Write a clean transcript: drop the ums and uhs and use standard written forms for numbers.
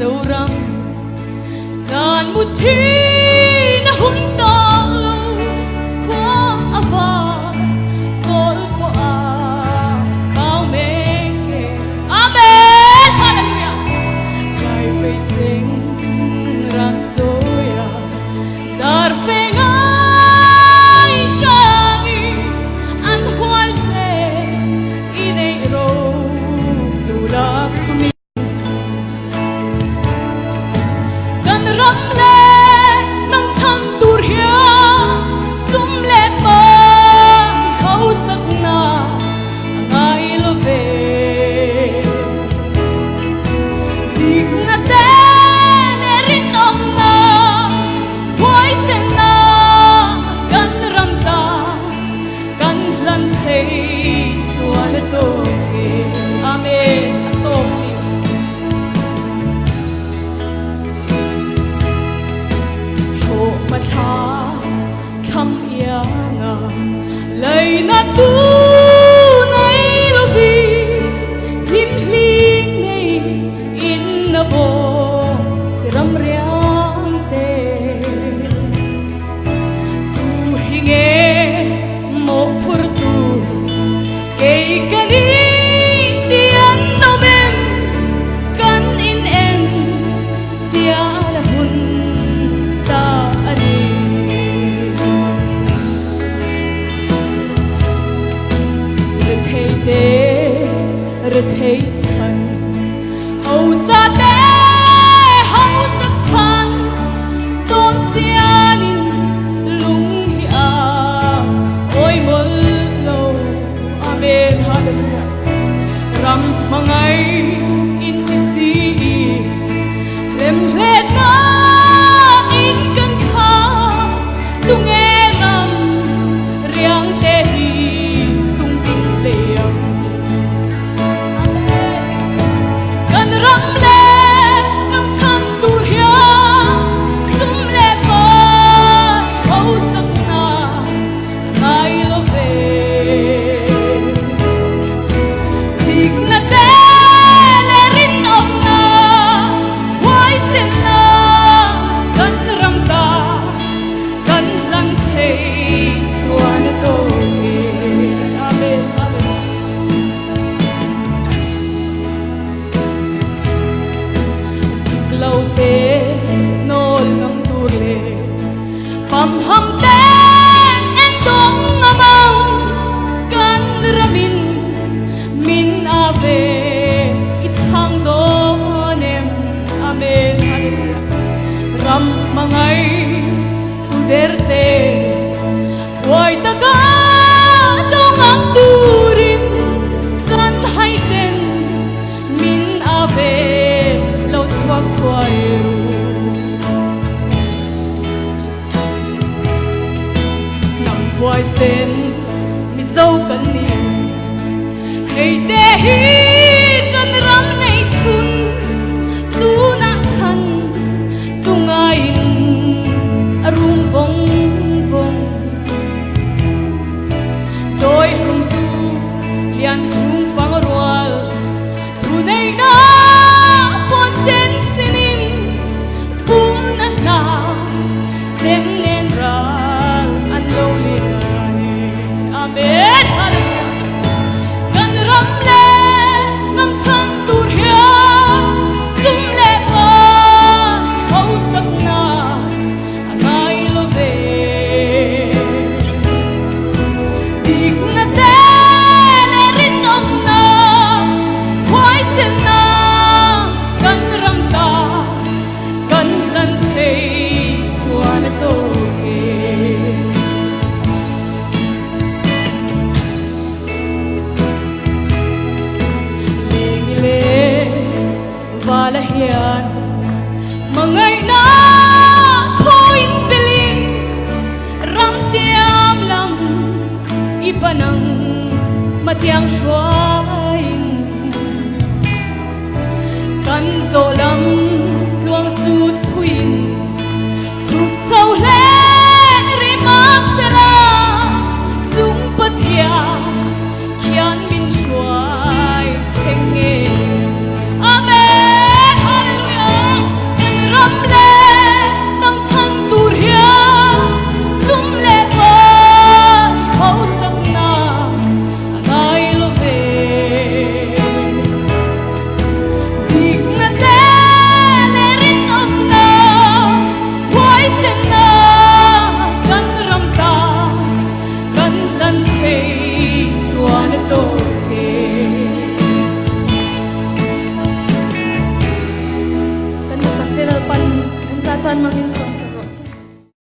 lâu răng gian một chi na hun ta lâu qua ava col po a cao mê amen hallelujah kai fei sing ran soya dar feng ai shangi an hual se inei ro dulak mi kan ram le nang chang tur hia sum le pa hau sak na ngai lo ve dik na te le rin om na boy sen na kan ram ta kan lan thei chuan to ke amen to mà tha khăm yanga lấy na tu nay lo vi lim hling nei in na bo se ram riang te tu hinge mo pur tu ke kani tian no mem kan in en sia la hun ta rực thấy chân hầu ra té hầu sắc chân tôn gia ninh lung hi à ôi một lâu amen hallelujah ram mangai in si lem hết na in căn kha tung nghe ram riang te hi tung tin liang lâu tế nôn ngâm tu lệ pam ham tên em tung amang kan ramin min ave itang don em amen hallelujah ram mangai tu derte hoy taga dong ang turin san hai den min ave khoai ru nằm hoài sen mi dâu cần niềm ngày te hi cần ram ngày chun tu na chan tu ngai rung bong bong đôi hùng tu lian chung phang roal tu nei na pon sen sem nen ral an lo li amen hallelujah kan ram le ngam sang tur hia sum le pa hau sak na angai lo ve dik na te le rin om na hoi sen na kan ram ta kan lan thei to le vala hian mangai na point belin ram tiam lam ipanang matiang shuain kan zo lam